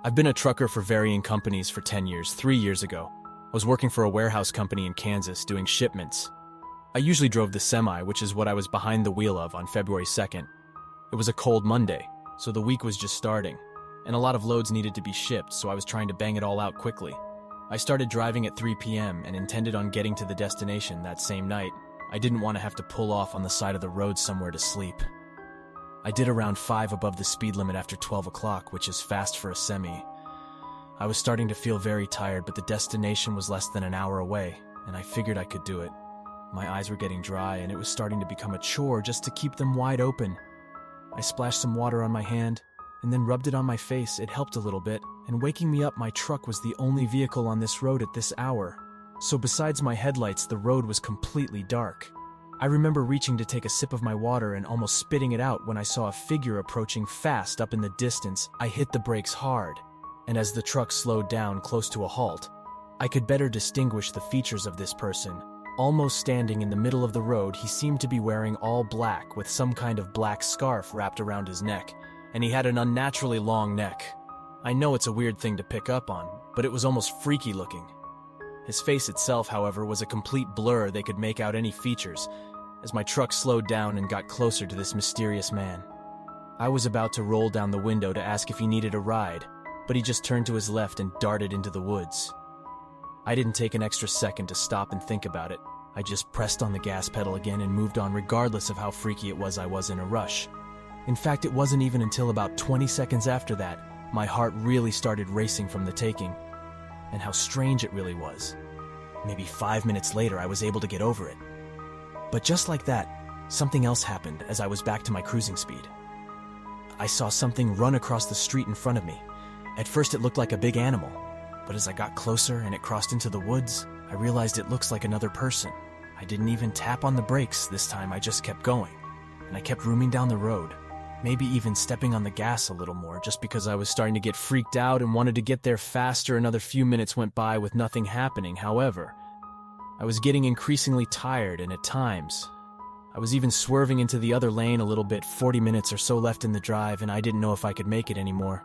I've been a trucker for varying companies for 10 years. 3 years ago, I was working for a warehouse company in Kansas doing shipments. I usually drove the semi, which is what I was behind the wheel of on February 2nd. It was a cold Monday, so the week was just starting, and a lot of loads needed to be shipped, so I was trying to bang it all out quickly. I started driving at 3 p.m. and intended on getting to the destination that same night. I didn't want to have to pull off on the side of the road somewhere to sleep. I did around 5 above the speed limit after 12 o'clock, which is fast for a semi. I was starting to feel very tired, but the destination was less than an hour away, and I figured I could do it. My eyes were getting dry, and it was starting to become a chore just to keep them wide open. I splashed some water on my hand, and then rubbed it on my face. It helped a little bit, and waking me up, my truck was the only vehicle on this road at this hour. So besides my headlights, the road was completely dark. I remember reaching to take a sip of my water and almost spitting it out when I saw a figure approaching fast up in the distance. I hit the brakes hard, and as the truck slowed down close to a halt, I could better distinguish the features of this person. Almost standing in the middle of the road, he seemed to be wearing all black with some kind of black scarf wrapped around his neck, and he had an unnaturally long neck. I know it's a weird thing to pick up on, but it was almost freaky looking. His face itself, however, was a complete blur. They could make out any features, as my truck slowed down and got closer to this mysterious man. I was about to roll down the window to ask if he needed a ride, but he just turned to his left and darted into the woods. I didn't take an extra second to stop and think about it. I just pressed on the gas pedal again and moved on regardless of how freaky it was. I was in a rush. In fact, it wasn't even until about 20 seconds after that, my heart really started racing from the taking. And how strange it really was. Maybe 5 minutes later, I was able to get over it. But just like that, something else happened as I was back to my cruising speed. I saw something run across the street in front of me. At first it looked like a big animal, but as I got closer and it crossed into the woods, I realized it looks like another person. I didn't even tap on the brakes this time. I just kept going, and I kept rooming down the road, maybe even stepping on the gas a little more just because I was starting to get freaked out and wanted to get there faster. Another few minutes went by with nothing happening. However, I was getting increasingly tired, and at times, I was even swerving into the other lane a little bit. 40 minutes or so left in the drive, and I didn't know if I could make it anymore.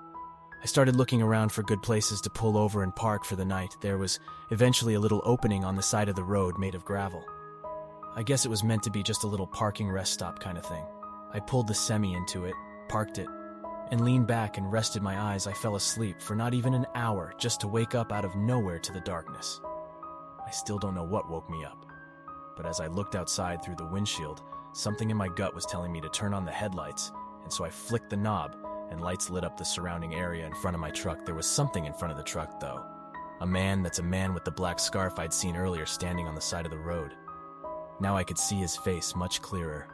I started looking around for good places to pull over and park for the night. There was eventually a little opening on the side of the road made of gravel. I guess it was meant to be just a little parking rest stop kind of thing. I pulled the semi into it, parked it, and leaned back and rested my eyes. I fell asleep for not even an hour just to wake up out of nowhere to the darkness. I still don't know what woke me up, but as I looked outside through the windshield, something in my gut was telling me to turn on the headlights, and so I flicked the knob, and lights lit up the surrounding area in front of my truck. There was something in front of the truck, though. A man with the black scarf I'd seen earlier standing on the side of the road. Now I could see his face much clearer.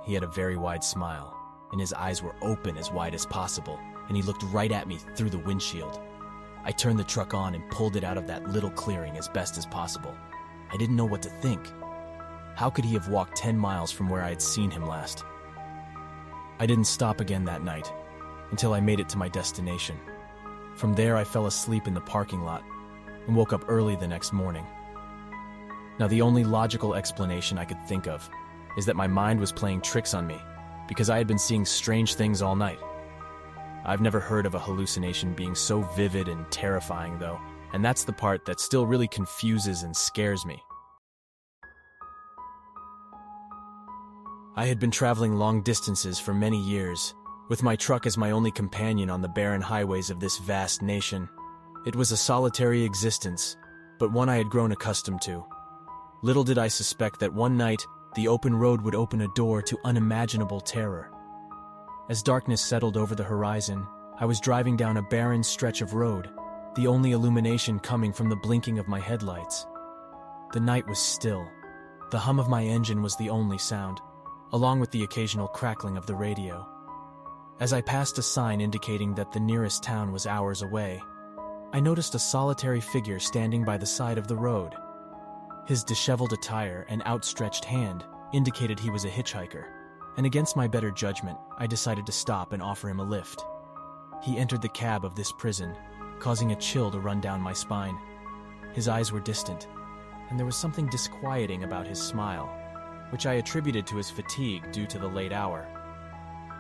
He had a very wide smile, and his eyes were open as wide as possible, and he looked right at me through the windshield. I turned the truck on and pulled it out of that little clearing as best as possible. I didn't know what to think. How could he have walked 10 miles from where I had seen him last? I didn't stop again that night, until I made it to my destination. From there, I fell asleep in the parking lot, and woke up early the next morning. Now, the only logical explanation I could think of is that my mind was playing tricks on me, because I had been seeing strange things all night. I've never heard of a hallucination being so vivid and terrifying, though, and that's the part that still really confuses and scares me. I had been traveling long distances for many years, with my truck as my only companion on the barren highways of this vast nation. It was a solitary existence, but one I had grown accustomed to. Little did I suspect that one night, the open road would open a door to unimaginable terror. As darkness settled over the horizon, I was driving down a barren stretch of road, the only illumination coming from the blinking of my headlights. The night was still. The hum of my engine was the only sound, along with the occasional crackling of the radio. As I passed a sign indicating that the nearest town was hours away, I noticed a solitary figure standing by the side of the road. His disheveled attire and outstretched hand indicated he was a hitchhiker, and against my better judgment, I decided to stop and offer him a lift. He entered the cab of this prison, causing a chill to run down my spine. His eyes were distant, and there was something disquieting about his smile, which I attributed to his fatigue due to the late hour.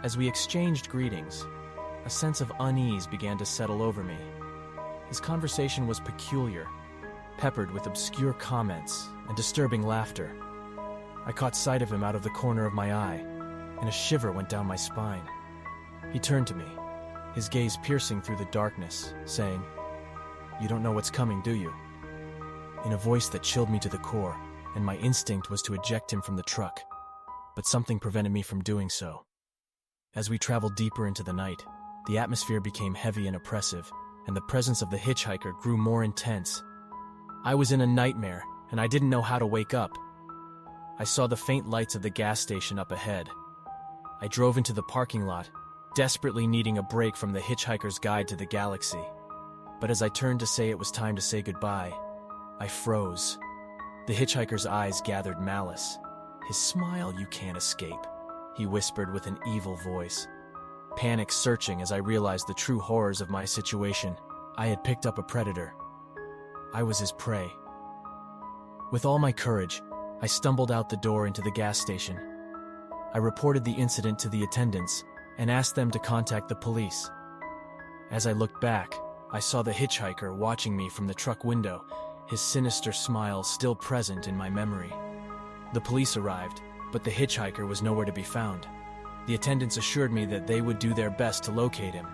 As we exchanged greetings, a sense of unease began to settle over me. His conversation was peculiar, peppered with obscure comments and disturbing laughter. I caught sight of him out of the corner of my eye, and a shiver went down my spine. He turned to me, his gaze piercing through the darkness, saying, "You don't know what's coming, do you?" In a voice that chilled me to the core, and my instinct was to eject him from the truck, but something prevented me from doing so. As we traveled deeper into the night, the atmosphere became heavy and oppressive, and the presence of the hitchhiker grew more intense. I was in a nightmare, and I didn't know how to wake up. I saw the faint lights of the gas station up ahead. I drove into the parking lot, desperately needing a break from the Hitchhiker's Guide to the Galaxy. But as I turned to say it was time to say goodbye, I froze. The hitchhiker's eyes gathered malice. "His smile you can't escape," he whispered with an evil voice. Panic surging as I realized the true horrors of my situation. I had picked up a predator. I was his prey. With all my courage, I stumbled out the door into the gas station. I reported the incident to the attendants and asked them to contact the police. As I looked back, I saw the hitchhiker watching me from the truck window, his sinister smile still present in my memory. The police arrived, but the hitchhiker was nowhere to be found. The attendants assured me that they would do their best to locate him,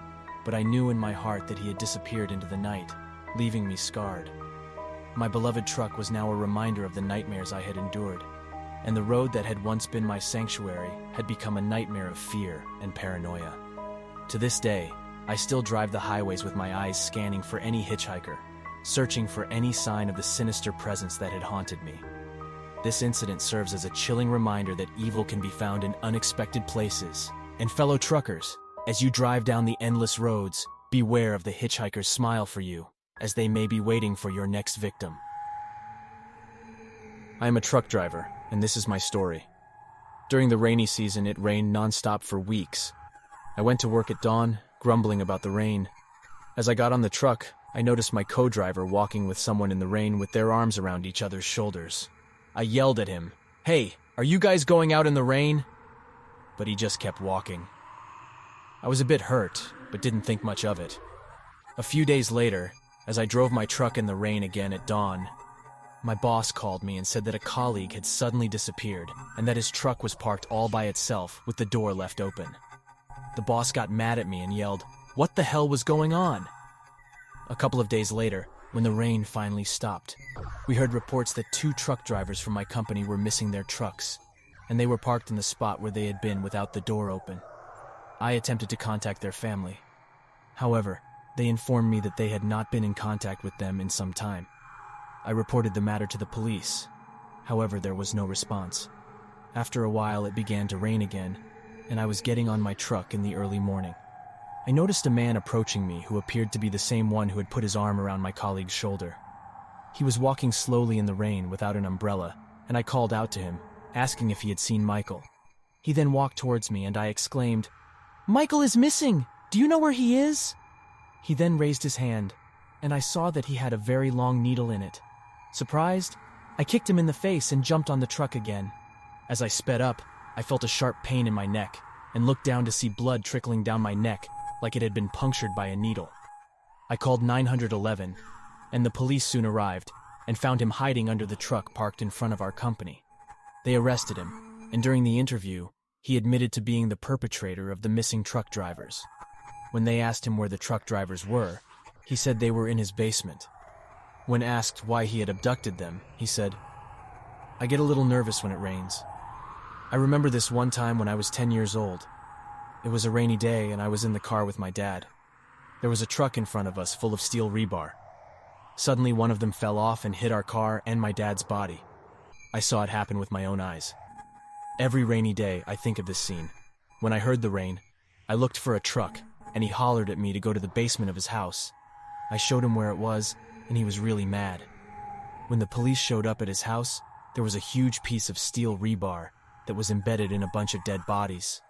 but I knew in my heart that he had disappeared into the night, leaving me scarred. My beloved truck was now a reminder of the nightmares I had endured, and the road that had once been my sanctuary had become a nightmare of fear and paranoia. To this day, I still drive the highways with my eyes scanning for any hitchhiker, searching for any sign of the sinister presence that had haunted me. This incident serves as a chilling reminder that evil can be found in unexpected places. And fellow truckers, as you drive down the endless roads, beware of the hitchhiker's smile for you, as they may be waiting for your next victim. I am a truck driver, and this is my story. During the rainy season, it rained nonstop for weeks. I went to work at dawn, grumbling about the rain. As I got on the truck, I noticed my co-driver walking with someone in the rain with their arms around each other's shoulders. I yelled at him, "Hey, are you guys going out in the rain?" But he just kept walking. I was a bit hurt, but didn't think much of it. A few days later, as I drove my truck in the rain again at dawn, my boss called me and said that a colleague had suddenly disappeared and that his truck was parked all by itself with the door left open. The boss got mad at me and yelled, "What the hell was going on?" A couple of days later, when the rain finally stopped, we heard reports that 2 truck drivers from my company were missing their trucks, and they were parked in the spot where they had been without the door open. I attempted to contact their family. However, they informed me that they had not been in contact with them in some time. I reported the matter to the police. However, there was no response. After a while, it began to rain again, and I was getting on my truck in the early morning. I noticed a man approaching me who appeared to be the same one who had put his arm around my colleague's shoulder. He was walking slowly in the rain without an umbrella, and I called out to him, asking if he had seen Michael. He then walked towards me, and I exclaimed, "Michael is missing! Do you know where he is?" He then raised his hand, and I saw that he had a very long needle in it. Surprised, I kicked him in the face and jumped on the truck again. As I sped up, I felt a sharp pain in my neck, and looked down to see blood trickling down my neck like it had been punctured by a needle. I called 911, and the police soon arrived and found him hiding under the truck parked in front of our company. They arrested him, and during the interview, he admitted to being the perpetrator of the missing truck drivers. When they asked him where the truck drivers were, he said they were in his basement. When asked why he had abducted them, he said, "I get a little nervous when it rains. I remember this one time when I was 10 years old. It was a rainy day and I was in the car with my dad. There was a truck in front of us full of steel rebar. Suddenly one of them fell off and hit our car and my dad's body. I saw it happen with my own eyes. Every rainy day I think of this scene. When I heard the rain, I looked for a truck and he hollered at me to go to the basement of his house. I showed him where it was and he was really mad. When the police showed up at his house, there was a huge piece of steel rebar that was embedded in a bunch of dead bodies.